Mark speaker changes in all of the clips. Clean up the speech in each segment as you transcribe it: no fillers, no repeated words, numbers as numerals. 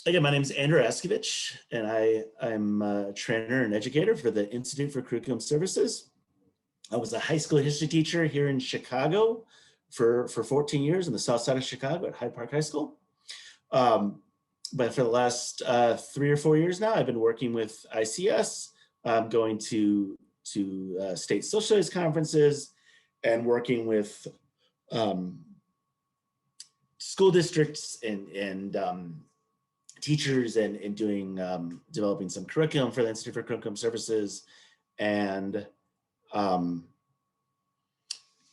Speaker 1: Again, my name is Andrew Askovich, and I'm a trainer and educator for the Institute for Curriculum Services. I was a high school history teacher here in Chicago for 14 years in the south side of Chicago at Hyde Park High School. But for the last 3 or 4 years now, I've been working with ICS, going to state social studies conferences and working with school districts and teachers and doing developing some curriculum for the Institute for Curriculum Services and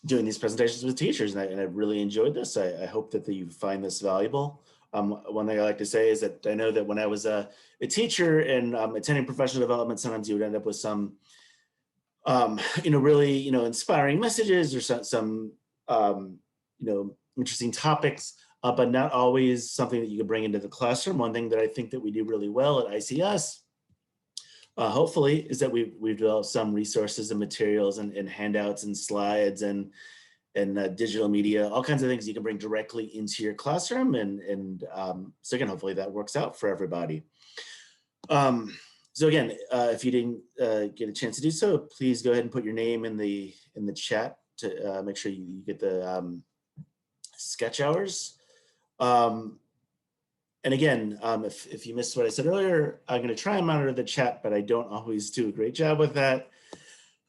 Speaker 1: doing these presentations with teachers. And I really enjoyed this. I hope that you find this valuable. One thing I like to say is that I know that when I was a teacher and attending professional development, sometimes you would end up with some really inspiring messages or some interesting topics, but not always something that you can bring into the classroom. One thing that I think that we do really well at ICS, hopefully, is that we've developed some resources and materials and handouts and slides and digital media, all kinds of things you can bring directly into your classroom. And so again, hopefully that works out for everybody. So again, if you didn't get a chance to do so, please go ahead and put your name in the chat to make sure you get the sketch hours. And again, if you missed what I said earlier, I'm going to try and monitor the chat, but I don't always do a great job with that.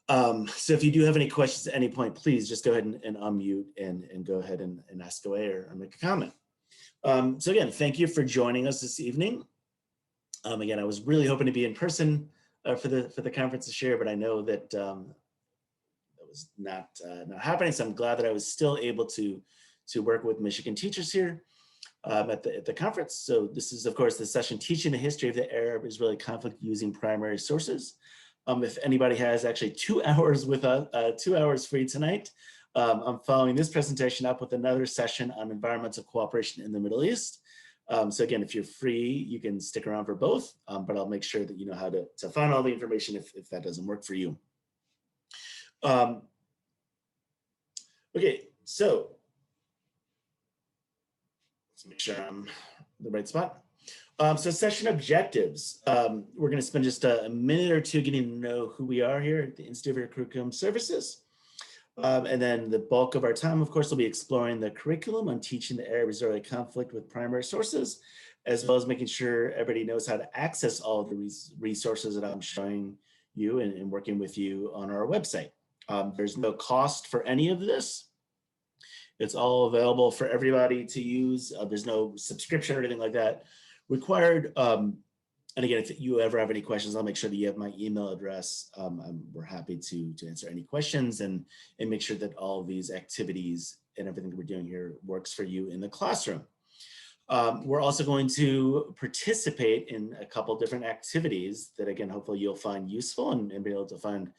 Speaker 1: So if you do have any questions at any point, please just go ahead and unmute and go ahead and ask away or make a comment. So again, thank you for joining us this evening. Again, I was really hoping to be in person for the conference this year, but I know that that was not happening. So I'm glad that I was still able to work with Michigan teachers here at the conference. So this is, of course, the session Teaching the History of the Arab-Israeli Conflict Using Primary Sources. If anybody has actually 2 hours with 2 hours free tonight, I'm following this presentation up with another session on environmental cooperation in the Middle East. So again, if you're free, you can stick around for both, but I'll make sure that you know how to find all the information if that doesn't work for you. Okay, so let's make sure I'm in the right spot. So session objectives. We're going to spend just a minute or two getting to know who we are here at the Institute for Curriculum Services. And then the bulk of our time, of course, will be exploring the curriculum on teaching the Arab-Israeli conflict with primary sources, as well as making sure everybody knows how to access all of the resources that I'm showing you and working with you on our website. There's no cost for any of this. It's all available for everybody to use. There's no subscription or anything like that required. And again, if you ever have any questions, I'll make sure that you have my email address. We're happy to answer any questions and make sure that all of these activities and everything that we're doing here works for you in the classroom. We're also going to participate in a couple different activities that, again, hopefully you'll find useful and be able to find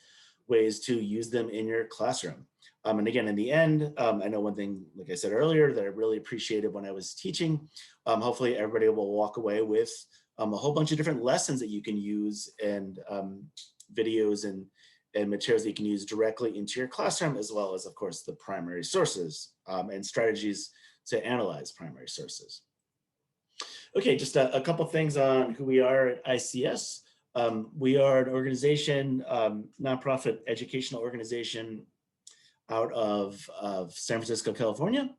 Speaker 1: ways to use them in your classroom. And again, in the end, I know one thing, like I said earlier, that I really appreciated when I was teaching. Hopefully everybody will walk away with a whole bunch of different lessons that you can use and videos and materials that you can use directly into your classroom, as well as, of course, the primary sources and strategies to analyze primary sources. Okay, just a couple things on who we are at ICS. We are an organization, nonprofit educational organization out of San Francisco, California.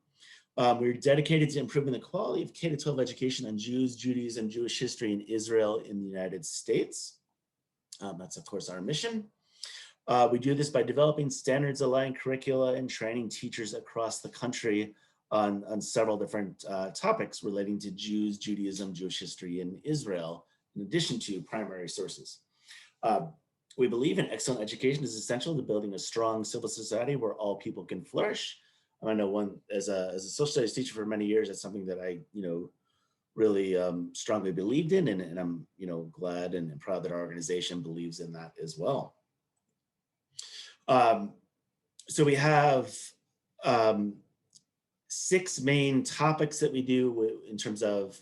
Speaker 1: We're dedicated to improving the quality of K-12 education on Jews, Judaism, Jewish history, and Israel in the United States. That's, of course, our mission. We do this by developing standards-aligned curricula and training teachers across the country on several different topics relating to Jews, Judaism, Jewish history, and Israel, in addition to primary sources. We believe in excellent education is essential to building a strong civil society where all people can flourish. I know as a social studies teacher for many years, it's something that I, really strongly believed in, and I'm, glad and proud that our organization believes in that as well. So we have 6 main topics that we do in terms of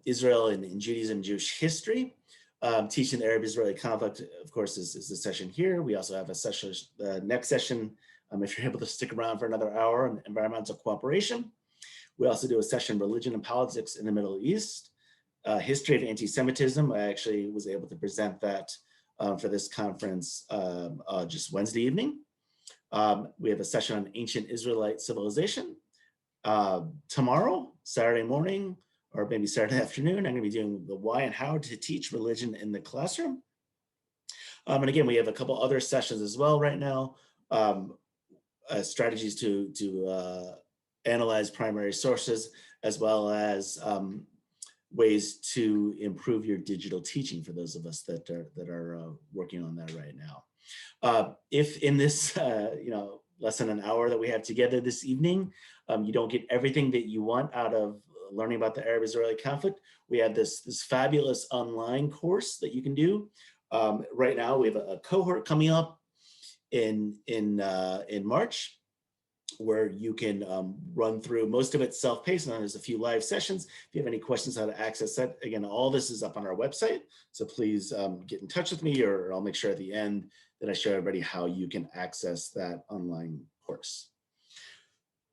Speaker 1: Israel and Judaism and Jewish history. Teaching the Arab-Israeli conflict, of course, is the session here. We also have a session, next session, if you're able to stick around for another hour, on environmental cooperation. We also do a session, religion and politics in the Middle East. History of Anti-Semitism. I actually was able to present that for this conference just Wednesday evening. We have a session on ancient Israelite civilization. Tomorrow, Saturday morning, or maybe Saturday afternoon, I'm going to be doing the why and how to teach religion in the classroom. And again, we have a couple other sessions as well right now. Strategies to analyze primary sources, as well as ways to improve your digital teaching for those of us that are working on that right now. If in this less than an hour that we have together this evening, you don't get everything that you want out of learning about the Arab-Israeli conflict, we have this fabulous online course that you can do. Right now, we have a cohort coming up in March, where you can run through most of it self-paced, and then there's a few live sessions. If you have any questions how to access that, again, all this is up on our website. So please get in touch with me, or I'll make sure at the end that I show everybody how you can access that online course.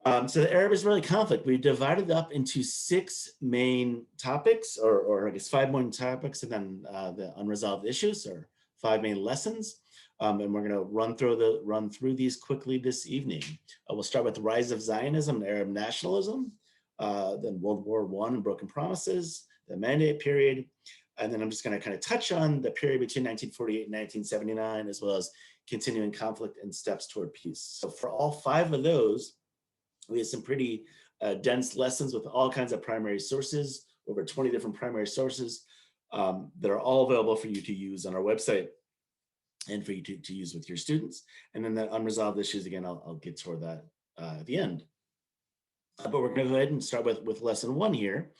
Speaker 1: So the Arab-Israeli conflict, we divided up into 6 main topics, or I guess 5 main topics, and then the unresolved issues, or 5 main lessons. And we're going to run through these quickly this evening. We'll start with the rise of Zionism and Arab nationalism, then World War I and broken promises, the Mandate period, and then I'm just going to kind of touch on the period between 1948 and 1979, as well as continuing conflict and steps toward peace. So for all 5 of those, we have some pretty dense lessons with all kinds of primary sources, over 20 different primary sources that are all available for you to use on our website and for you to use with your students. And then the unresolved issues, again, I'll get toward that at the end. But we're going to go ahead and start with lesson 1 here.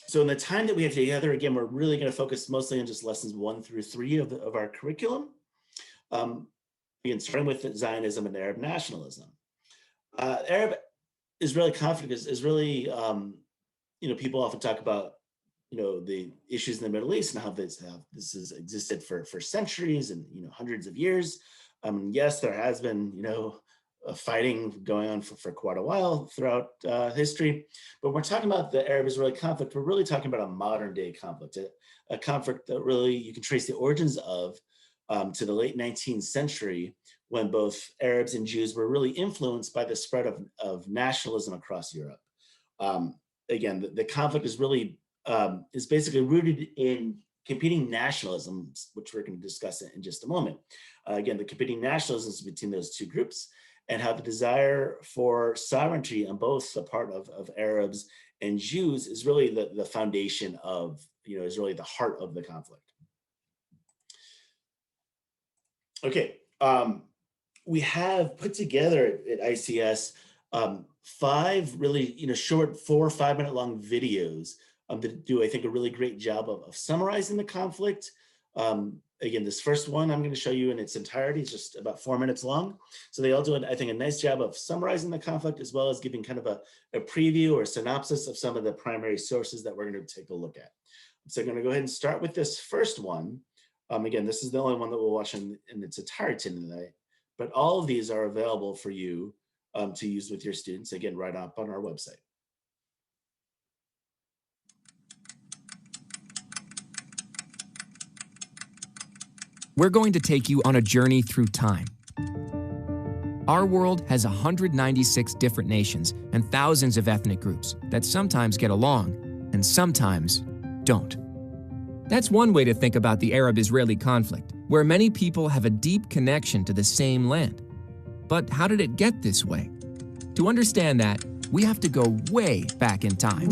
Speaker 1: So in the time that we have together, again, we're really going to focus mostly on just lessons 1 through 3 of our curriculum. Again, starting with Zionism and Arab nationalism. Arab-Israeli conflict is really, people often talk about the issues in the Middle East and how this has existed for centuries and hundreds of years. Yes, there has been fighting going on for quite a while throughout history, but when we're talking about the Arab-Israeli conflict, we're really talking about a modern day conflict, a conflict that really you can trace the origins of to the late 19th century, when both Arabs and Jews were really influenced by the spread of nationalism across Europe. Again, the conflict is really is basically rooted in competing nationalisms, which we're going to discuss in just a moment. Again, the competing nationalisms between those 2 groups, and how the desire for sovereignty on both the part of Arabs and Jews is really the foundation of, is really the heart of the conflict. Okay, we have put together at ICS 5 really, short 4 or 5 minute long videos that do, I think, a really great job of summarizing the conflict. Again, this first one I'm going to show you in its entirety is just about 4 minutes long. So they all do, I think, a nice job of summarizing the conflict, as well as giving kind of a preview or a synopsis of some of the primary sources that we're going to take a look at. So I'm going to go ahead and start with this first one. Again, this is the only one that we'll watch in its entirety tonight, but all of these are available for you to use with your students, again, right up on our website.
Speaker 2: We're going to take you on a journey through time. Our world has 196 different nations and thousands of ethnic groups that sometimes get along and sometimes don't. That's one way to think about the Arab-Israeli conflict, where many people have a deep connection to the same land. But how did it get this way? To understand that, we have to go way back in time.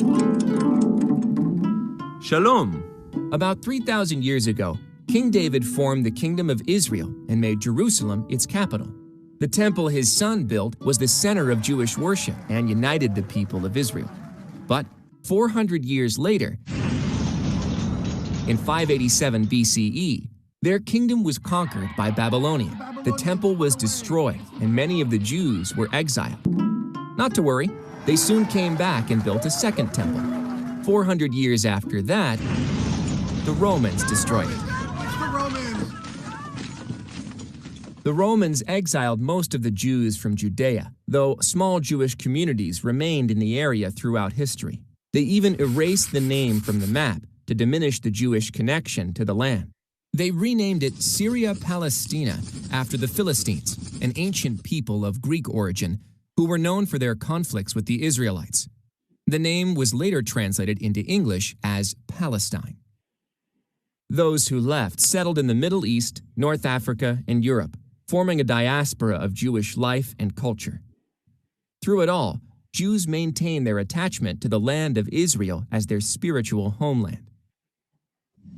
Speaker 2: Shalom. About 3,000 years ago, King David formed the Kingdom of Israel and made Jerusalem its capital. The temple his son built was the center of Jewish worship and united the people of Israel. But 400 years later, in 587 BCE, their kingdom was conquered by Babylonia. The temple was destroyed, and many of the Jews were exiled. Not to worry, they soon came back and built a second temple. 400 years after that, the Romans destroyed it. The Romans exiled most of the Jews from Judea, though small Jewish communities remained in the area throughout history. They even erased the name from the map to diminish the Jewish connection to the land. They renamed it Syria Palestina after the Philistines, an ancient people of Greek origin who were known for their conflicts with the Israelites. The name was later translated into English as Palestine. Those who left settled in the Middle East, North Africa, and Europe, forming a diaspora of Jewish life and culture. Through it all, Jews maintained their attachment to the land of Israel as their spiritual homeland.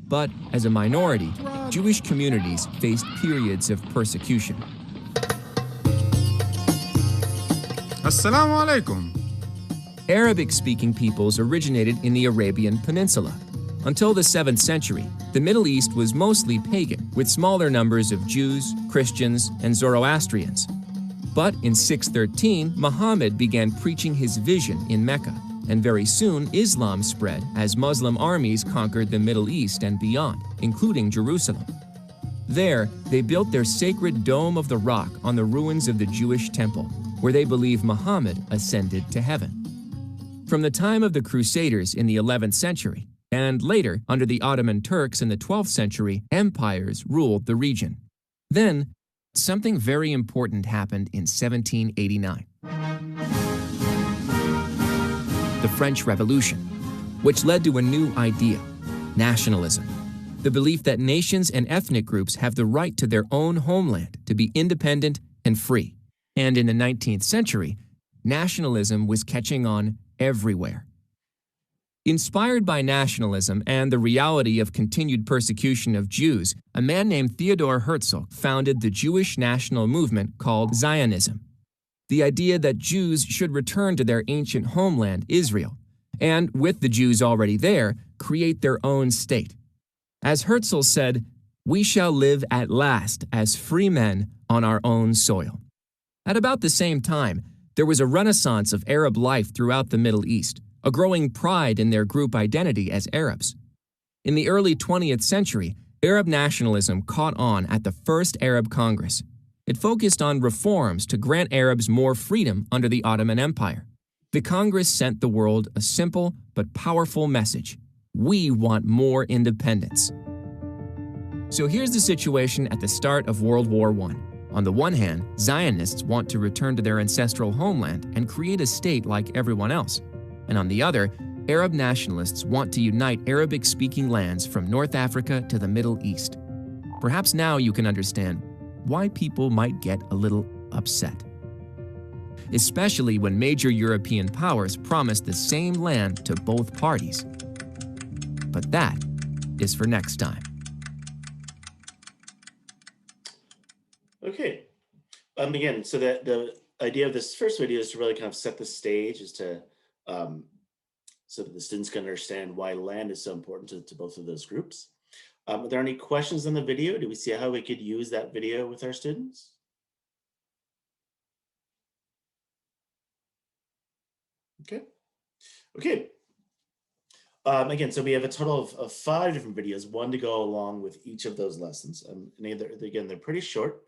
Speaker 2: But as a minority, Jewish communities faced periods of persecution.
Speaker 3: Assalamu alaikum.
Speaker 2: Arabic-speaking peoples originated in the Arabian Peninsula. Until the 7th century, the Middle East was mostly pagan, with smaller numbers of Jews, Christians, and Zoroastrians. But in 613, Muhammad began preaching his vision in Mecca, and very soon Islam spread as Muslim armies conquered the Middle East and beyond, including Jerusalem. There, they built their sacred Dome of the Rock on the ruins of the Jewish temple, where they believe Muhammad ascended to heaven. From the time of the Crusaders in the 11th century, and later under the Ottoman Turks in the 12th century, empires ruled the region. Then, something very important happened in 1789. The French Revolution, which led to a new idea, nationalism. The belief that nations and ethnic groups have the right to their own homeland to be independent and free. And in the 19th century, nationalism was catching on everywhere. Inspired by nationalism and the reality of continued persecution of Jews, a man named Theodor Herzl founded the Jewish national movement called Zionism. The idea that Jews should return to their ancient homeland, Israel, and with the Jews already there, create their own state. As Herzl said, "We shall live at last as free men on our own soil." At about the same time, there was a renaissance of Arab life throughout the Middle East, a growing pride in their group identity as Arabs. In the early 20th century, Arab nationalism caught on at the First Arab Congress. It focused on reforms to grant Arabs more freedom under the Ottoman Empire. The Congress sent the world a simple but powerful message: we want more independence. So here's the situation at the start of World War I. On the one hand, Zionists want to return to their ancestral homeland and create a state like everyone else. And on the other, Arab nationalists want to unite Arabic-speaking lands from North Africa to the Middle East. Perhaps now you can understand why people might get a little upset, especially when major European powers promise the same land to both parties. But that is for next time.
Speaker 1: Okay. Again, so that the idea of this first video is to really kind of set the stage, is to so that the students can understand why land is so important to both of those groups. Are there any questions on the video? Do we see how we could use that video with our students? Okay. Okay. Again, so we have a total of 5 different videos, one to go along with each of those lessons. And again, they're pretty short.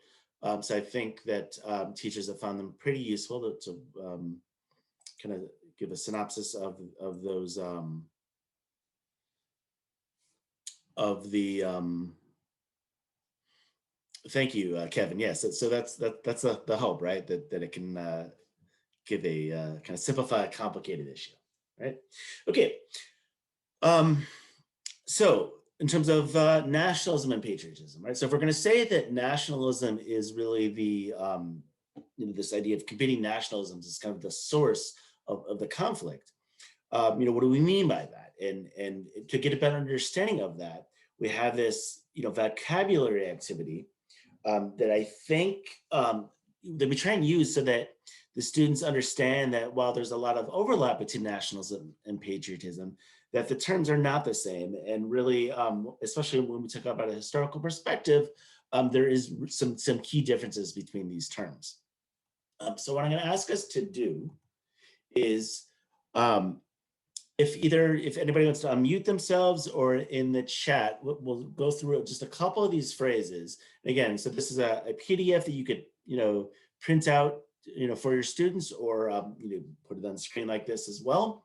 Speaker 1: So I think that teachers have found them pretty useful to kind of give a synopsis of those thank you, Kevin. Yes, so that's the hope, right? That it can give a kind of simplify a complicated issue, right? Okay. So in terms of nationalism and patriotism, right? So if we're going to say that nationalism is really the this idea of competing nationalisms is kind of the source of the conflict, what do we mean by that? And to get a better understanding of that, we have this vocabulary activity that I think that we try and use so that the students understand that while there's a lot of overlap between nationalism and patriotism, that the terms are not the same. And really, especially when we talk about a historical perspective, there is some key differences between these terms. So what I'm going to ask us to do is, if anybody wants to unmute themselves or in the chat, we'll go through just a couple of these phrases. Again, so this is a PDF that you could, print out, for your students, or put it on the screen like this as well.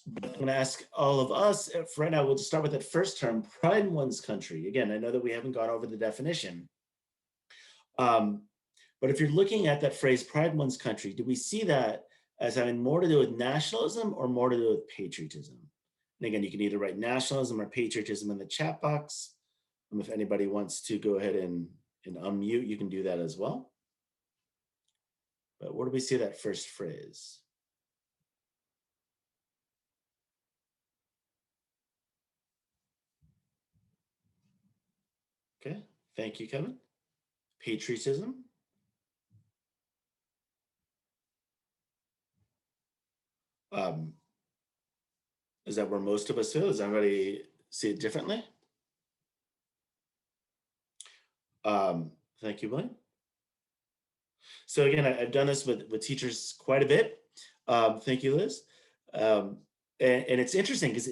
Speaker 1: But I'm going to ask all of us, for right now, we'll just start with that first term, pride in one's country. Again, I know that we haven't gone over the definition. But if you're looking at that phrase, pride in one's country, do we see that as having more to do with nationalism or more to do with patriotism? And again, you can either write nationalism or patriotism in the chat box. If anybody wants to go ahead and unmute, you can do that as well. But where do we see that first phrase? Okay, thank you, Kevin. Patriotism. Is that where most of us feel? Does anybody see it differently? Thank you, Blaine. So again, I've done this with teachers quite a bit. Thank you, Liz. And it's interesting because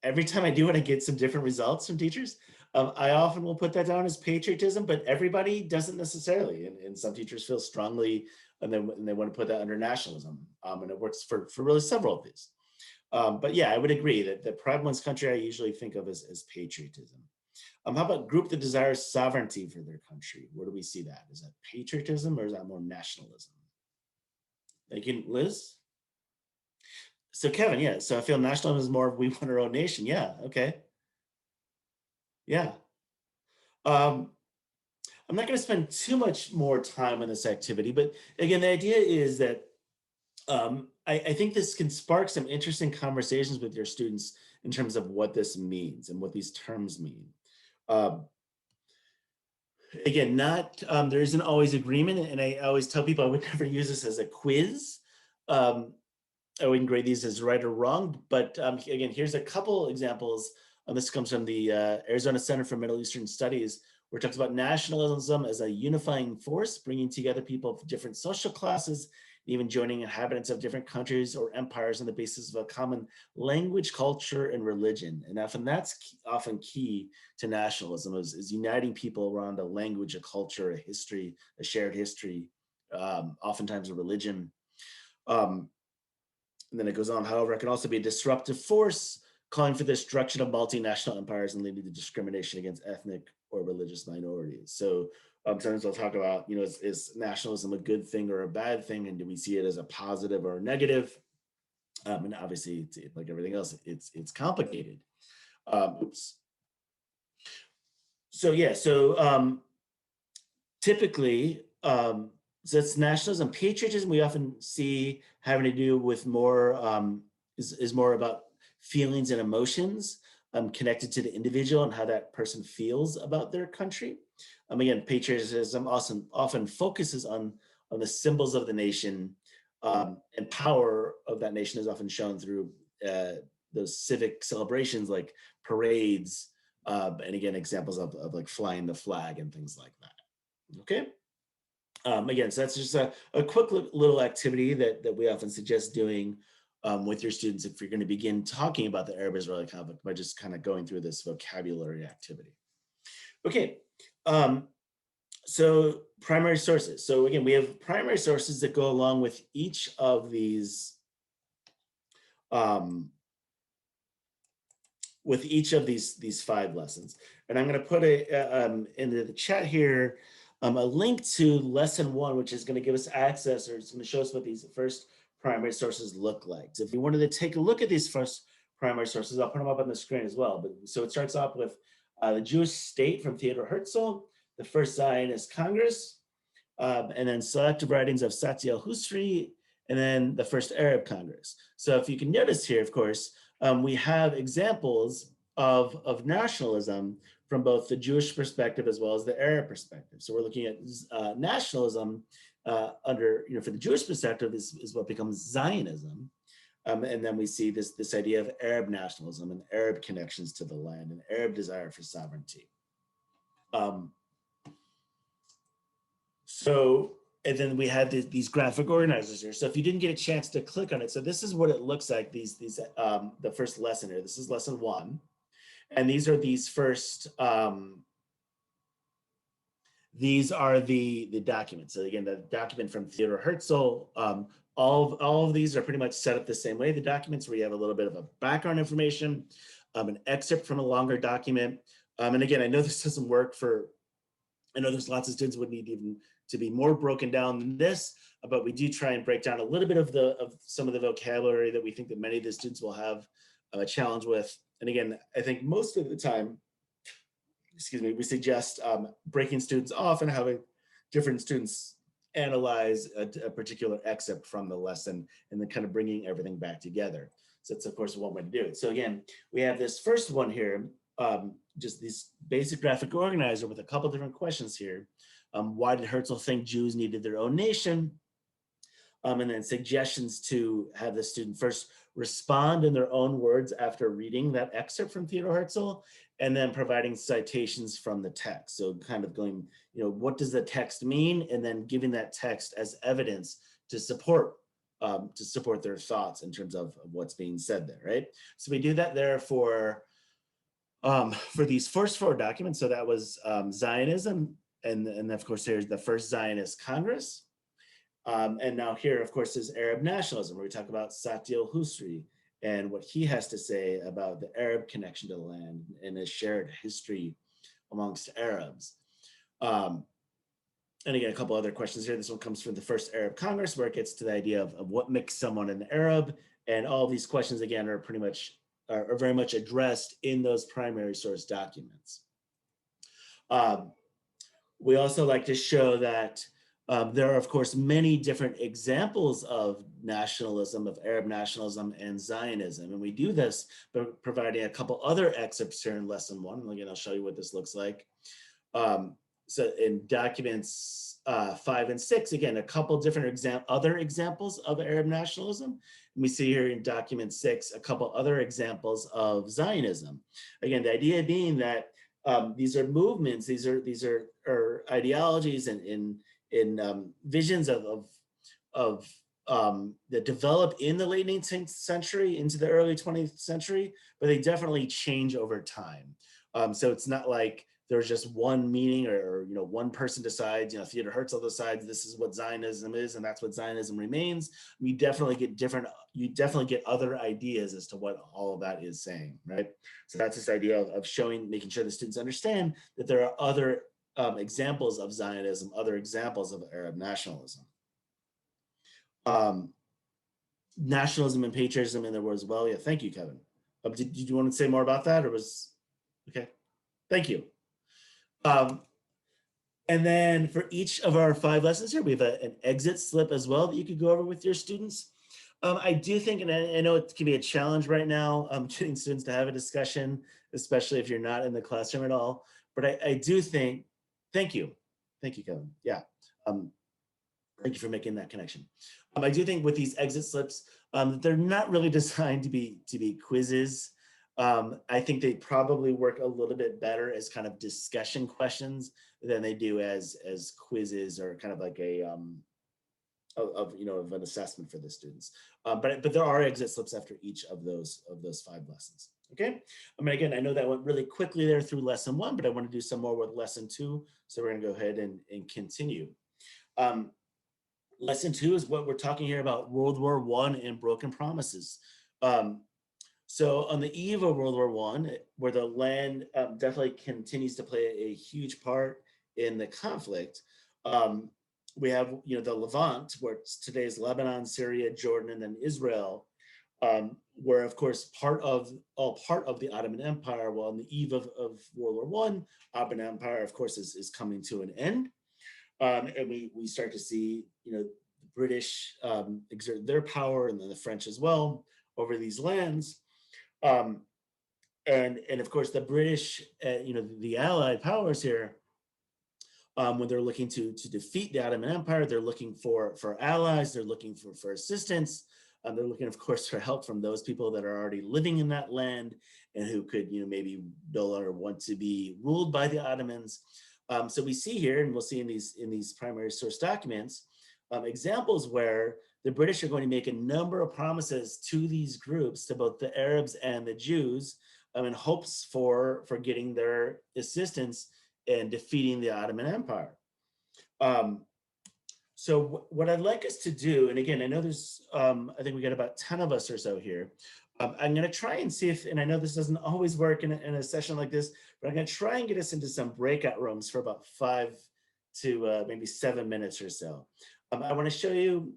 Speaker 1: every time I do it, I get some different results from teachers. I often will put that down as patriotism, but everybody doesn't necessarily. And some teachers feel strongly and they want to put that under nationalism. And it works for really several of these. But yeah, I would agree that pride in one's country I usually think of as patriotism. How about group that desires sovereignty for their country? Where do we see that? Is that patriotism or is that more nationalism? Thank you, Liz. So Kevin, yeah, so I feel nationalism is more of we want our own nation. Yeah, okay. Yeah. I'm not going to spend too much more time on this activity, but again, the idea is that I think this can spark some interesting conversations with your students in terms of what this means and what these terms mean. Again, there isn't always agreement, and I always tell people I would never use this as a quiz. I wouldn't grade these as right or wrong, but again, here's a couple examples. This comes from the Arizona Center for Middle Eastern Studies, where it talks about nationalism as a unifying force, bringing together people of different social classes, even joining inhabitants of different countries or empires on the basis of a common language, culture, and religion. And often that's often key to nationalism is uniting people around a language, a culture, a history, a shared history, oftentimes a religion. And then it goes on, however, it can also be a disruptive force, calling for the destruction of multinational empires and leading to discrimination against ethnic or religious minorities. So sometimes I'll talk about, is nationalism a good thing or a bad thing? And do we see it as a positive or a negative? And obviously, like everything else, it's complicated. So yeah, typically, so it's nationalism. Patriotism we often see having to do with more, is more about feelings and emotions connected to the individual and how that person feels about their country. Again, patriotism often focuses on the symbols of the nation, and power of that nation is often shown through those civic celebrations like parades, and again, examples of like flying the flag and things like that. Okay. Again, so that's just a quick little activity that we often suggest doing with your students if you're going to begin talking about the Arab-Israeli conflict by just kind of going through this vocabulary activity. Okay, so primary sources. So again, we have primary sources that go along with each of these these 5 lessons. And I'm going to put into the chat here a link to lesson 1, which is going to give us access, or it's going to show us what these first primary sources look like. So if you wanted to take a look at these first primary sources, I'll put them up on the screen as well. But so it starts off with the Jewish State from Theodor Herzl, the First Zionist Congress, and then selective writings of Sati al-Husri, and then the First Arab Congress. So if you can notice here, of course, we have examples of nationalism from both the Jewish perspective as well as the Arab perspective. So we're looking at nationalism under, for the Jewish perspective is what becomes Zionism. And then we see this idea of Arab nationalism and Arab connections to the land and Arab desire for sovereignty. And then we have these graphic organizers here. So if you didn't get a chance to click on it, so this is what it looks like, the first lesson here. This is lesson 1. And these are these are the documents. So again, the document from Theodor Herzl, all of these are pretty much set up the same way. The documents where you have a little bit of a background information, an excerpt from a longer document. And again, I know this doesn't work I know there's lots of students would need even to be more broken down than this, but we do try and break down a little bit of some of the vocabulary that we think that many of the students will have a challenge with. And again, I think most of the time, we suggest breaking students off and having different students analyze a particular excerpt from the lesson and then kind of bringing everything back together. So that's of course one way to do it. So again, we have this first one here, just this basic graphic organizer with a couple different questions here. Why did Herzl think Jews needed their own nation? And then suggestions to have the student first respond in their own words after reading that excerpt from Theodor Herzl, and then providing citations from the text. So kind of going, what does the text mean? And then giving that text as evidence to support their thoughts in terms of what's being said there, right? So we do that there for these first four documents. So that was Zionism, and of course there's the First Zionist Congress. And now here, of course, is Arab nationalism, where we talk about Satyal Husri and what he has to say about the Arab connection to the land and a shared history amongst Arabs. And again, a couple other questions here. This one comes from the First Arab Congress, where it gets to the idea of what makes someone an Arab. And all these questions, again, are very much addressed in those primary source documents. We also like to show that there are, of course, many different examples of nationalism, of Arab nationalism and Zionism. And we do this by providing a couple other excerpts here in lesson 1. And again, I'll show you what this looks like. So in documents 5 and 6, again, a couple different other examples of Arab nationalism. And we see here in document 6, a couple other examples of Zionism. Again, the idea being that these are movements, these are ideologies and visions that develop in the late 19th century into the early 20th century, but they definitely change over time. So it's not like there's just one meaning or one person decides, Theodor Herzl decides this is what Zionism is and that's what Zionism remains. You definitely get other ideas as to what all of that is saying, right? So that's this idea of making sure the students understand that there are other examples of Zionism, other examples of Arab nationalism. Nationalism and patriotism in there were as well. Yeah, thank you, Kevin. Did you want to say more about that, or was okay? Thank you. And then for each of our 5 lessons here, we have an exit slip as well that you could go over with your students. I do think, and I know it can be a challenge right now, getting students to have a discussion, especially if you're not in the classroom at all. But I do think, thank you, Kevin. Yeah, thank you for making that connection. I do think with these exit slips, they're not really designed to be quizzes. I think they probably work a little bit better as kind of discussion questions than they do as quizzes or kind of like of an assessment for the students. But there are exit slips after each of those 5 lessons. Okay. Again, I know that went really quickly there through lesson 1, but I want to do some more with lesson 2. So we're going to go ahead and continue. Lesson 2 is what we're talking here about World War I and broken promises. So on the eve of World War I, where the land definitely continues to play a huge part in the conflict, we have the Levant, where today's Lebanon, Syria, Jordan, and then Israel, were of course part of the Ottoman Empire. Well, on the eve of World War I, Ottoman Empire, of course, is coming to an end, and we start to see the British exert their power, and then the French as well over these lands. And of course the British, the Allied powers here, when they're looking to defeat the Ottoman Empire, they're looking for allies, they're looking for assistance, they're looking, of course, for help from those people that are already living in that land and who could, maybe no longer want to be ruled by the Ottomans. So we see here, and we'll see in these primary source documents, examples where the British are going to make a number of promises to these groups, to both the Arabs and the Jews, in hopes for getting their assistance in defeating the Ottoman Empire. So what I'd like us to do, and again, I know there's, I think we got about 10 of us or so here. I'm going to try and see if, and I know this doesn't always work in a session like this, but I'm going to try and get us into some breakout rooms for about 5 to maybe 7 minutes or so. I want to show you,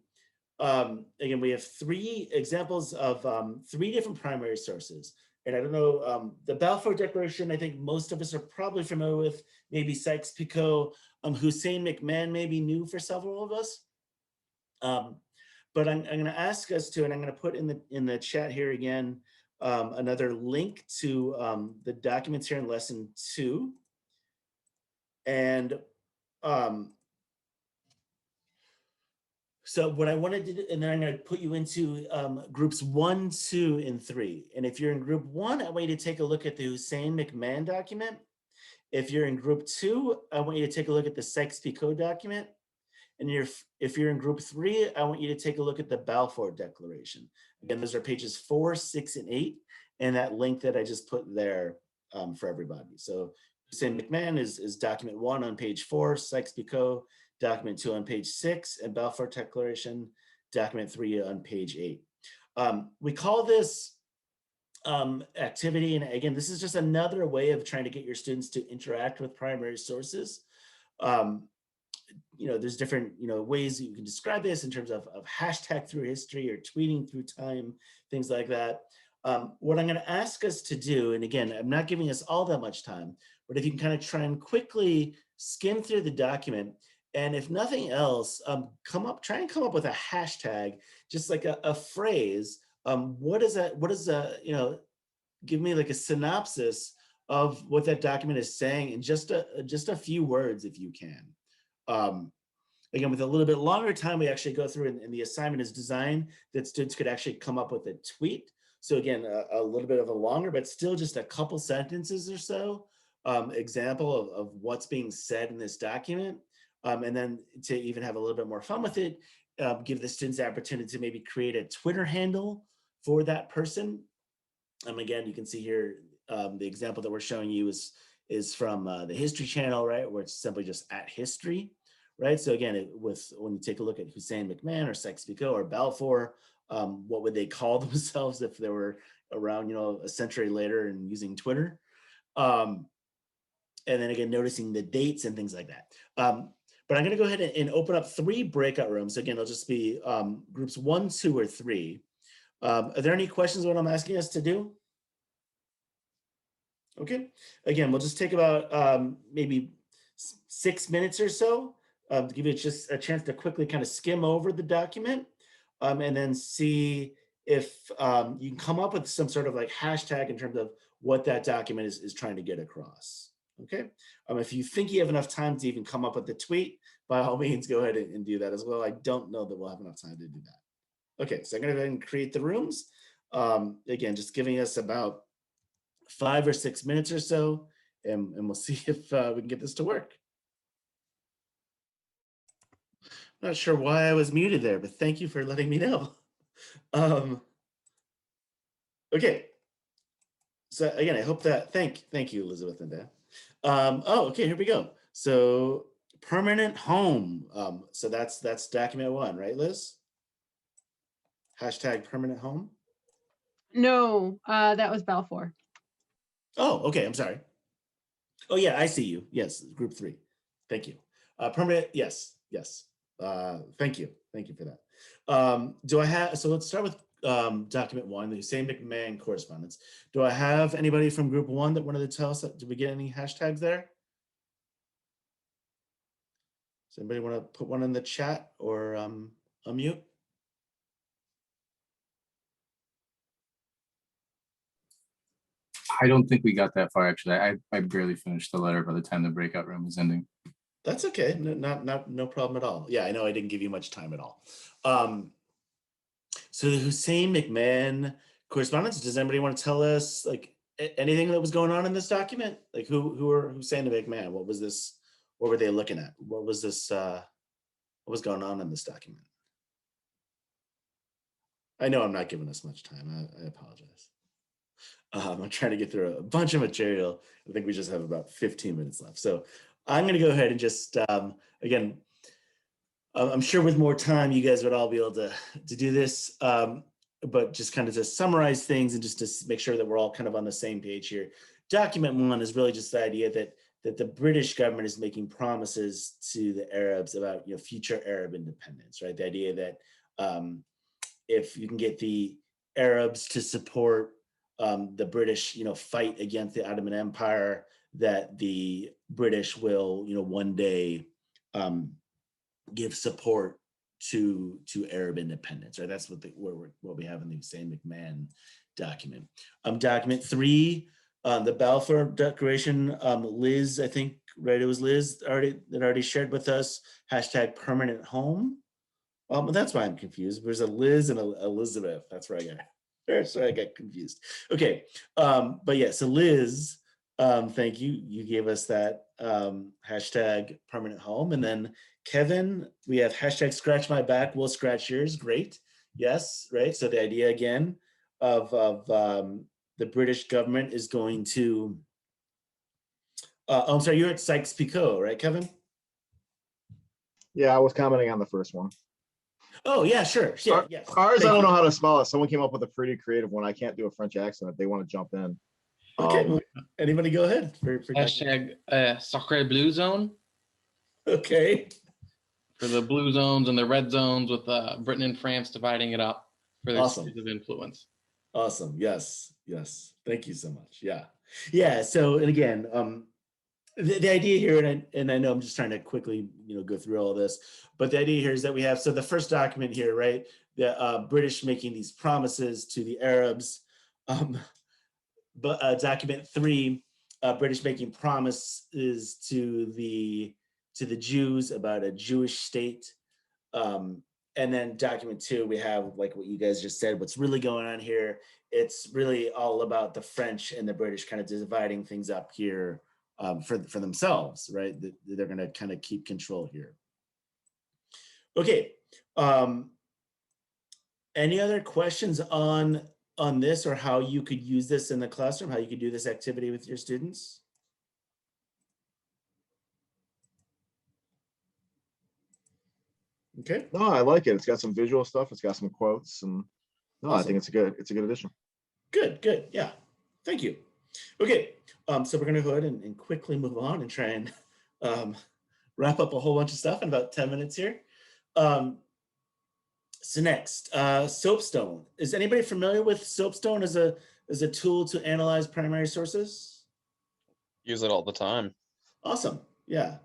Speaker 1: again, we have 3 examples of 3 different primary sources. And I don't know, the Balfour Declaration, I think most of us are probably familiar with, maybe Sykes-Picot, Hussein McMahon may be new for several of us. But I'm going to ask us to, and I'm going to put in the chat here again, another link to the documents here in lesson 2. And so what I wanted to do, and then I'm going to put you into groups 1, 2, and 3. And if you're in group 1, I want you to take a look at the Hussein McMahon document. If you're in group 2, I want you to take a look at the Sykes-Picot document. And if you're in group 3, I want you to take a look at the Balfour Declaration. Again, those are pages 4, 6, and 8, and that link that I just put there for everybody. So Hussein McMahon is document 1 on page 4, Sykes-Picot, document 2 on page 6, and Balfour Declaration, document 3 on page 8. We call this activity, and again, this is just another way of trying to get your students to interact with primary sources. There's different, ways that you can describe this in terms of hashtag through history or tweeting through time, things like that. What I'm going to ask us to do, and again, I'm not giving us all that much time, but if you can kind of try and quickly skim through the document, and if nothing else, try and come up with a hashtag, just like a phrase. What is that? Give me like a synopsis of what that document is saying in just a few words, if you can. Again, with a little bit longer time, we actually go through, and the assignment is designed that students could actually come up with a tweet. So again, a little bit of a longer, but still just a couple sentences or so, example of what's being said in this document. And then to even have a little bit more fun with it, give the students the opportunity to maybe create a Twitter handle for that person. Again, you can see here, the example that we're showing you is from the History Channel, right? Where it's simply just @history, right? So again, when you take a look at Hussein McMahon or Sykes-Picot or Balfour, what would they call themselves if they were around, a century later and using Twitter? And then again, noticing the dates and things like that. But I'm going to go ahead and open up 3 breakout rooms. Again, it'll just be groups 1, 2, or 3. Are there any questions on what I'm asking us to do? Okay. Again, we'll just take about maybe 6 minutes or so to give you just a chance to quickly kind of skim over the document and then see if you can come up with some sort of like hashtag in terms of what that document is trying to get across. Okay. If you think you have enough time to even come up with the tweet, by all means, go ahead and do that as well. I don't know that we'll have enough time to do that. Okay, so I'm going to go ahead and create the rooms. Again, just giving us about 5 or 6 minutes or so, and we'll see if we can get this to work. Not sure why I was muted there, but thank you for letting me know. Okay. So again, I hope that, thank you, Elizabeth and Dan. Okay, here we go. So permanent home. So that's document 1, right, Liz? Hashtag permanent home.
Speaker 4: No, that was Balfour.
Speaker 1: Oh, okay, I'm sorry. Oh yeah, I see you. Yes, group 3. Thank you. Permanent, yes. Thank you for that. Do I have, so let's start with document 1, the Hussein McMahon correspondence. Do I have anybody from group 1 that wanted to tell us, did we get any hashtags there? Does anybody want to put one in the chat or unmute?
Speaker 5: I don't think we got that far, actually. I barely finished the letter by the time the breakout room was ending.
Speaker 1: That's okay. No problem at all. Yeah, I know I didn't give you much time at all. So the Hussein McMahon correspondence, does anybody want to tell us like anything that was going on in this document? Like who are Hussein McMahon? What was this? What were they looking at? What was this? What was going on in this document? I know I'm not giving us much time. I apologize. I'm trying to get through a bunch of material. I think we just have about 15 minutes left. So I'm going to go ahead and just, again, I'm sure with more time, you guys would all be able to do this. But just kind of to summarize things and just to make sure that we're all kind of on the same page here. Document 1 is really just the idea that the British government is making promises to the Arabs about future Arab independence, right? The idea that if you can get the Arabs to support the British, fight against the Ottoman Empire, that the British will, one day give support to Arab independence, right? That's what we have in the St. McMahon document. Document 3, the Balfour Declaration. Liz, I think, right? It was Liz that already shared with us hashtag permanent home. But that's why I'm confused. There's a Liz and a Elizabeth. That's where I got confused. Okay, but yeah. So Liz, thank you. You gave us that hashtag permanent home, and then Kevin, we have hashtag scratch my back, we'll scratch yours. Great. Yes, right. So the idea again of the British government is going to. I'm sorry, you're at Sykes-Picot, right, Kevin?
Speaker 6: Yeah, I was commenting on the first one.
Speaker 1: Oh yeah, sure. Yeah, yes.
Speaker 6: Ours,
Speaker 1: Thank
Speaker 6: I don't
Speaker 1: you.
Speaker 6: know how to spell it. Someone came up with a pretty creative one. I can't do a French accent if they want to jump in.
Speaker 1: Okay, well, anybody go ahead.
Speaker 7: Hashtag Sacre Blue Zone
Speaker 1: Okay.
Speaker 7: for the blue zones and the red zones, with Britain and France dividing it up for their
Speaker 1: Awesome.
Speaker 7: spheres of influence.
Speaker 1: Awesome. Yes. Thank you so much. Yeah. So, and again, the idea here, and I know I'm just trying to quickly, go through all of this, but the idea here is that we have, so the first document here, right, the British making these promises to the Arabs, but document 3, British making promises to the Jews about a Jewish state. And then document 2, we have, like what you guys just said, what's really going on here. It's really all about the French and the British kind of dividing things up here for themselves, right? They're going to kind of keep control here. Okay. Any other questions on this, or how you could use this in the classroom, how you could do this activity with your students? Okay.
Speaker 6: No, I like it. It's got some visual stuff. It's got some quotes, and no,
Speaker 1: Awesome.
Speaker 6: I think it's a good addition.
Speaker 1: Good. Yeah. Thank you. Okay. So we're going to go ahead and quickly move on and try and wrap up a whole bunch of stuff in about 10 minutes here. So next, soapstone. Is anybody familiar with soapstone as a tool to analyze primary sources?
Speaker 8: Use it all the time.
Speaker 1: Awesome. Yeah.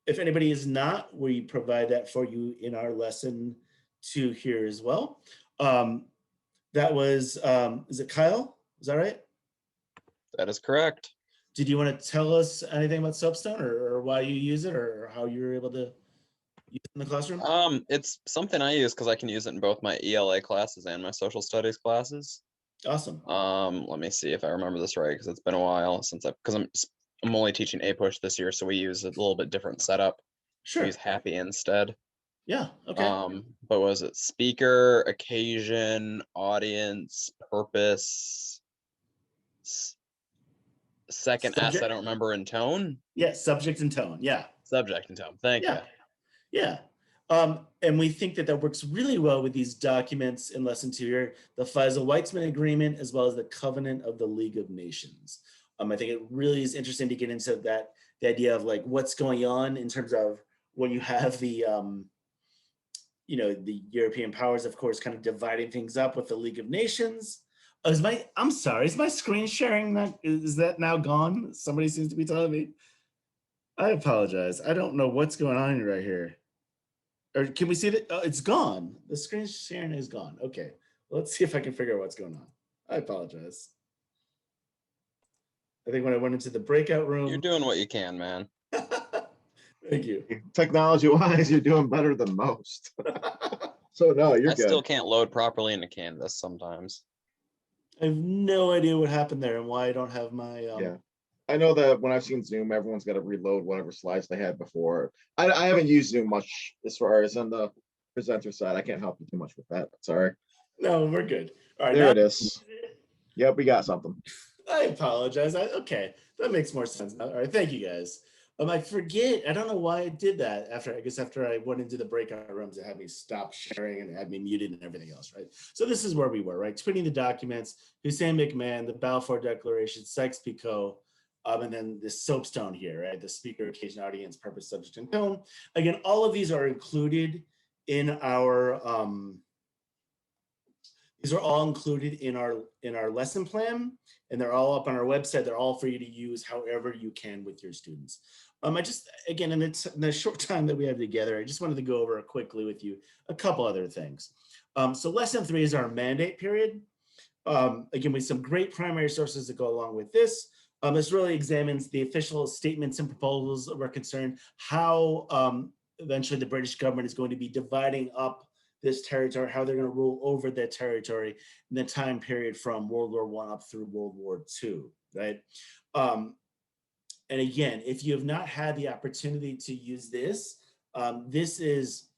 Speaker 1: If anybody is not, we provide that for you in our lesson 2 here as well. That was, is it Kyle? Is that right?
Speaker 8: That is correct.
Speaker 1: Did you want to tell us anything about soapstone, or why you use it, or how you were able to use it in the classroom?
Speaker 8: It's something I use because I can use it in both my ELA classes and my social studies classes.
Speaker 1: Awesome.
Speaker 8: Let me see if I remember this right, because it's been a while since I'm only teaching APUSH this year, so we use a little bit different setup.
Speaker 1: Sure.
Speaker 8: We use Happy instead.
Speaker 1: Yeah. Okay.
Speaker 8: But was it speaker, occasion, audience, purpose, second S, I don't remember, in tone?
Speaker 1: Yeah, subject and tone. Yeah.
Speaker 8: Subject and tone. Thank you.
Speaker 1: Yeah. And we think that works really well with these documents in lesson 2 here, the Faisal-Weitzman Agreement, as well as the Covenant of the League of Nations. I think it really is interesting to get into that, the idea of like what's going on in terms of when you have the, the European powers, of course, kind of dividing things up with the League of Nations. I'm sorry, is my screen sharing is that now gone? Somebody seems to be telling me. I apologize. I don't know what's going on right here. Or can we see that? Oh, it's gone. The screen sharing is gone. Okay, let's see if I can figure out what's going on. I apologize. I think when I went into the breakout room.
Speaker 8: You're doing what you can, man.
Speaker 1: Thank you.
Speaker 6: Technology-wise, you're doing better than most. So no, you're good.
Speaker 8: I still can't load properly into Canvas sometimes.
Speaker 1: I have no idea what happened there and why I don't have my.
Speaker 6: Yeah, I know that when I've seen Zoom, everyone's got to reload whatever slides they had before. I haven't used Zoom much as far as on the presenter side. I can't help you too much with that. Sorry.
Speaker 1: No, we're good. All right,
Speaker 6: there it is. Yep, we got something.
Speaker 1: I apologize. Okay, that makes more sense now. All right, thank you guys. I forget. I don't know why I did that. After I went into the breakout rooms, it had me stop sharing and it had me muted and everything else, right? So this is where we were, right? Tweeting the documents, Hussein McMahon, the Balfour Declaration, Sykes-Picot, and then the soapstone here, right? The speaker, occasion, audience, purpose, subject, and tone. Again, all of these are included in our. These are all included in our lesson plan, and they're all up on our website. They're all for you to use however you can with your students. I just, again, in the short time that we have together, I just wanted to go over quickly with you a couple other things. So lesson 3 is our mandate period. Again, with some great primary sources that go along with this. This really examines the official statements and proposals that were concerned, how eventually the British government is going to be dividing up this territory, how they're going to rule over that territory in the time period from World War I up through World War II, right? And again, if you have not had the opportunity to use this, this is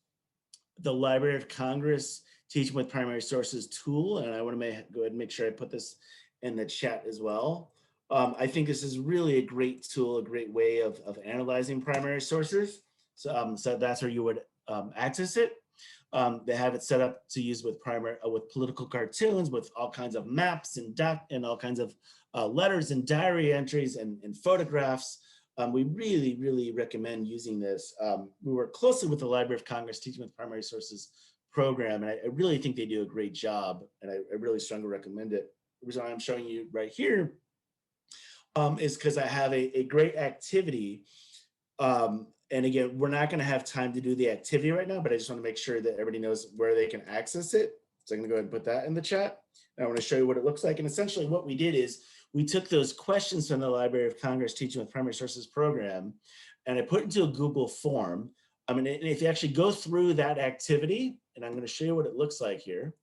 Speaker 1: the Library of Congress Teaching with Primary Sources tool, and I want to go ahead and make sure I put this in the chat as well. I think this is really a great tool, a great way of analyzing primary sources. So that's where you would access it. They have it set up to use with political cartoons, with all kinds of maps and all kinds of letters and diary entries and photographs. We really, really recommend using this. We work closely with the Library of Congress Teaching with Primary Sources program, and I really think they do a great job, and I really strongly recommend it. The reason I'm showing you right here is because I have a great activity. And again, we're not going to have time to do the activity right now, but I just want to make sure that everybody knows where they can access it. So I'm going to go ahead and put that in the chat. And I want to show you what it looks like. And essentially what we did is we took those questions from the Library of Congress Teaching with Primary Sources program, and I put into a Google form. I mean, if you actually go through that activity, and I'm going to show you what it looks like here.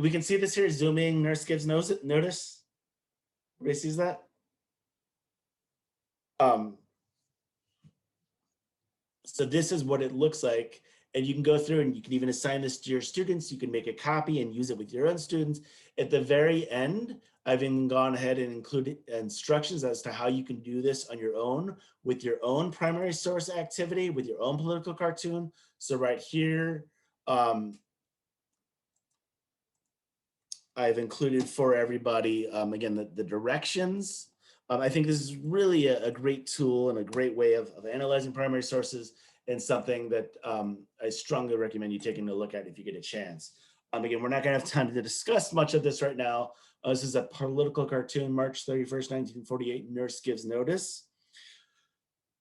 Speaker 1: We can see this here, zooming, nurse gives notice. Everybody sees that? So this is what it looks like. And you can go through and you can even assign this to your students. You can make a copy and use it with your own students. At the very end, I've even gone ahead and included instructions as to how you can do this on your own with your own primary source activity, with your own political cartoon. So right here, I've included for everybody, again, the directions. I think this is really a great tool and a great way of analyzing primary sources, and something that I strongly recommend you taking a look at if you get a chance. Again, we're not going to have time to discuss much of this right now. This is a political cartoon, March 31st, 1948, nurse gives notice.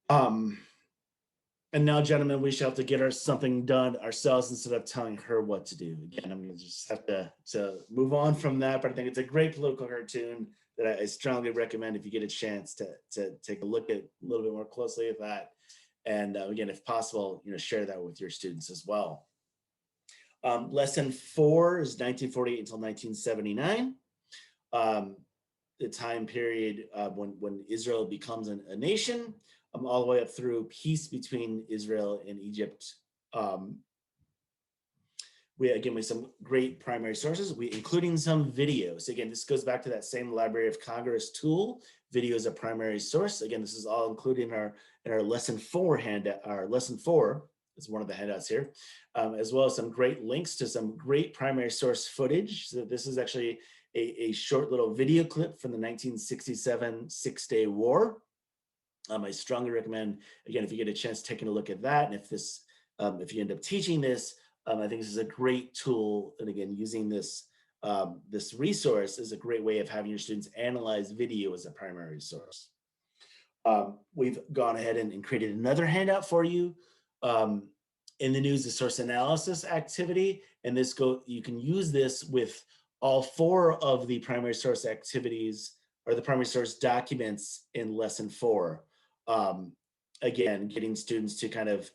Speaker 1: And now, gentlemen, we shall have to get something done ourselves instead of telling her what to do. Again, I'm going to just have to move on from that, but I think it's a great political cartoon that I strongly recommend if you get a chance to take a look at a little bit more closely at that. And again, if possible, share that with your students as well. Lesson 4 is 1948 until 1979. The time period when Israel becomes a nation, all the way up through peace between Israel and Egypt. We have some great primary sources, including some videos. Again, this goes back to that same Library of Congress tool. Video is a primary source. Again, this is all included in our lesson 4 handout. Our lesson 4 is one of the handouts here, as well as some great links to some great primary source footage. So this is actually a short little video clip from the 1967 Six-Day War. I strongly recommend, again, if you get a chance, taking a look at that. And if you end up teaching this, I think this is a great tool. And again, using this resource is a great way of having your students analyze video as a primary source. We've gone ahead and created another handout for you. In the news, the source analysis activity, and you can use this with all 4 of the primary source activities or the primary source documents in lesson 4. Again, getting students to kind of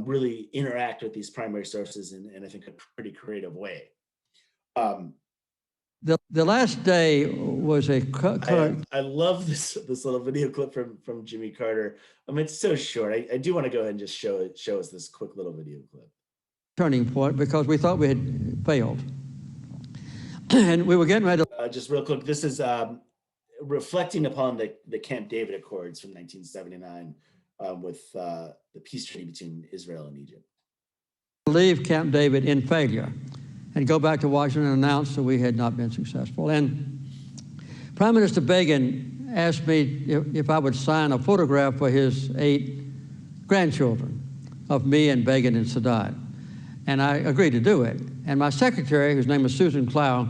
Speaker 1: really interact with these primary sources in I think a pretty creative way.
Speaker 9: The last day was
Speaker 1: I love this little video clip from Jimmy Carter. It's so short. I do want to go ahead and just show us this quick little video clip.
Speaker 9: Turning point, because we thought we had failed. And we were getting ready to...
Speaker 1: Just real quick, this is reflecting upon the Camp David Accords from 1979 with the peace treaty between Israel and Egypt.
Speaker 9: Leave Camp David in failure and go back to Washington and announce that we had not been successful. And Prime Minister Begin asked me if I would sign a photograph for his 8 grandchildren of me and Begin and Sadat. And I agreed to do it. And my secretary, whose name was Susan Clow,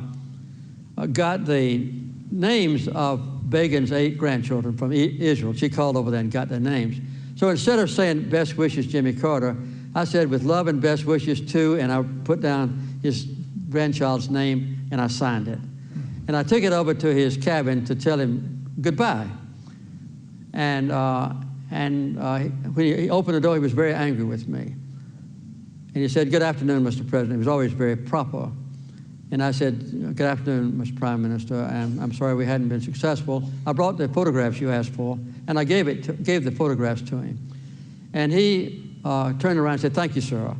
Speaker 9: got the names of Begin's 8 grandchildren from Israel. She called over there and got their names. So instead of saying best wishes, Jimmy Carter, I said with love and best wishes to, and I put down his grandchild's name and I signed it. And I took it over to his cabin to tell him goodbye. And when he opened the door, he was very angry with me. And he said, "Good afternoon, Mr. President." He was always very proper. And I said, "Good afternoon, Mr. Prime Minister, and I'm sorry we hadn't been successful. I brought the photographs you asked for," and I gave the photographs to him. And he turned around and said, "Thank you, sir."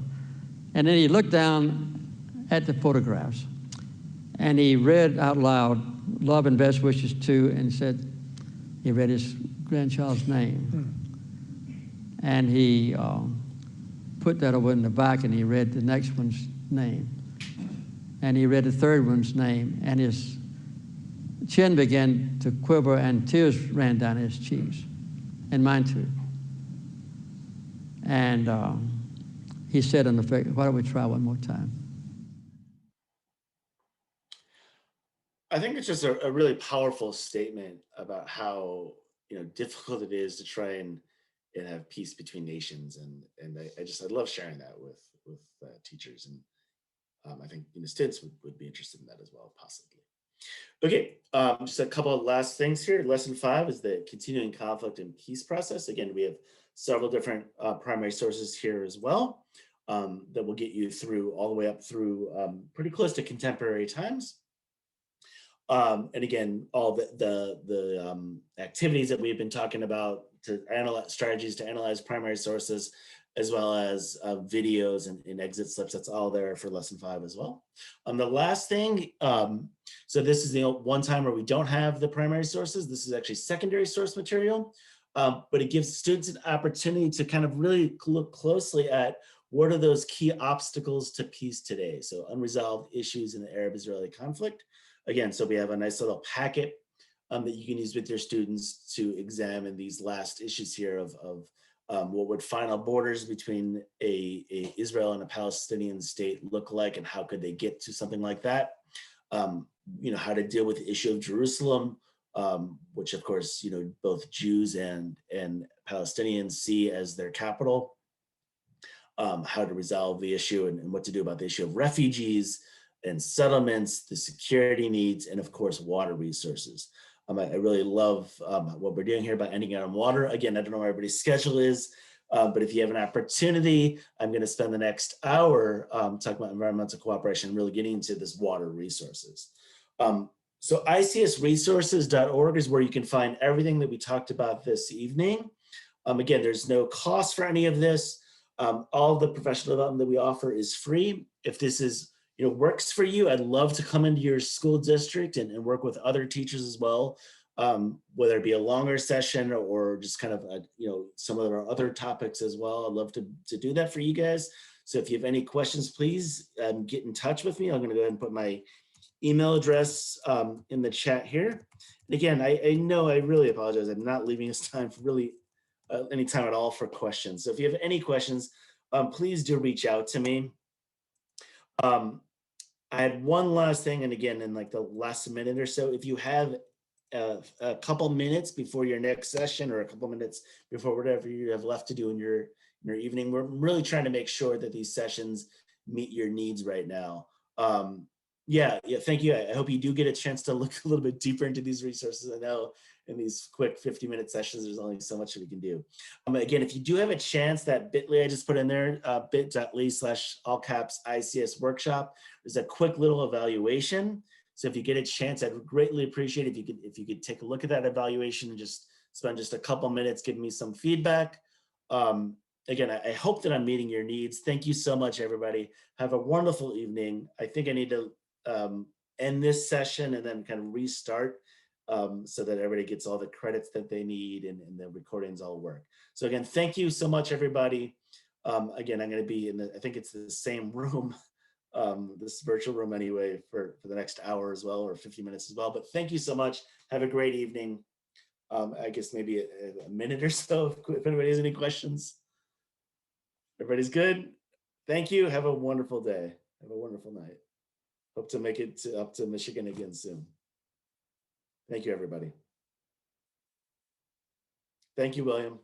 Speaker 9: And then he looked down at the photographs, and he read out loud, "Love and best wishes to," and he read his grandchild's name. And he put that over in the back, and he read the next one's name. And he read the third one's name, and his chin began to quiver, and tears ran down his cheeks, and mine too. And he said, in effect, "Why don't we try one more time?"
Speaker 1: I think it's just a really powerful statement about how difficult it is to try and have peace between nations, and I love sharing that with teachers, and I think students would be interested in that as well, possibly. Okay, just a couple of last things here. Lesson 5 is the continuing conflict and peace process. Again, we have several different primary sources here as well that will get you through all the way up through pretty close to contemporary times. And again, all the activities that we've been talking about to analyze strategies to analyze primary sources, as well as videos and exit slips. That's all there for lesson 5 as well. The last thing, so this is the one time where we don't have the primary sources. This is actually secondary source material, but it gives students an opportunity to kind of really look closely at what are those key obstacles to peace today. So unresolved issues in the Arab-Israeli conflict. Again, so we have a nice little packet that you can use with your students to examine these last issues here of what would final borders between a Israel and a Palestinian state look like, and how could they get to something like that? How to deal with the issue of Jerusalem, which of course, both Jews and Palestinians see as their capital. How to resolve the issue and what to do about the issue of refugees and settlements, the security needs, and of course, water resources. I really love what we're doing here by ending on water. Again, I don't know what everybody's schedule is, but if you have an opportunity, I'm going to spend the next hour talking about environmental cooperation, really getting into this water resources. So icsresources.org is where you can find everything that we talked about this evening. Again, there's no cost for any of this. All the professional development that we offer is free. If this is works for you, I'd love to come into your school district and work with other teachers as well, whether it be a longer session or just kind of some of our other topics as well. I'd love to do that for you guys. So if you have any questions, please get in touch with me. I'm going to go ahead and put my email address in the chat here. And again, I know I really apologize. I'm not leaving us time for really any time at all for questions. So if you have any questions, please do reach out to me. I had one last thing, and again, in like the last minute or so, if you have a couple minutes before your next session or a couple minutes before whatever you have left to do in your evening, we're really trying to make sure that these sessions meet your needs right now. Yeah, thank you. I hope you do get a chance to look a little bit deeper into these resources. I know in these quick 50-minute sessions, there's only so much that we can do. Again, if you do have a chance, that bit.ly I just put in there, bit.ly/ICS workshop, there's a quick little evaluation. So if you get a chance, I'd greatly appreciate it if you could take a look at that evaluation and just spend just a couple minutes giving me some feedback. Again, I hope that I'm meeting your needs. Thank you so much, everybody. Have a wonderful evening. I think I need to end this session and then kind of restart so that everybody gets all the credits that they need and the recordings all work. So again, thank you so much, everybody. Again, I'm going to be in I think it's the same room, this virtual room anyway, for the next hour as well, or 50 minutes as well. But thank you so much. Have a great evening. I guess maybe a minute or so if anybody has any questions. Everybody's good? Thank you. Have a wonderful day. Have a wonderful night. Hope to make it up to Michigan again soon. Thank you, everybody. Thank you, William.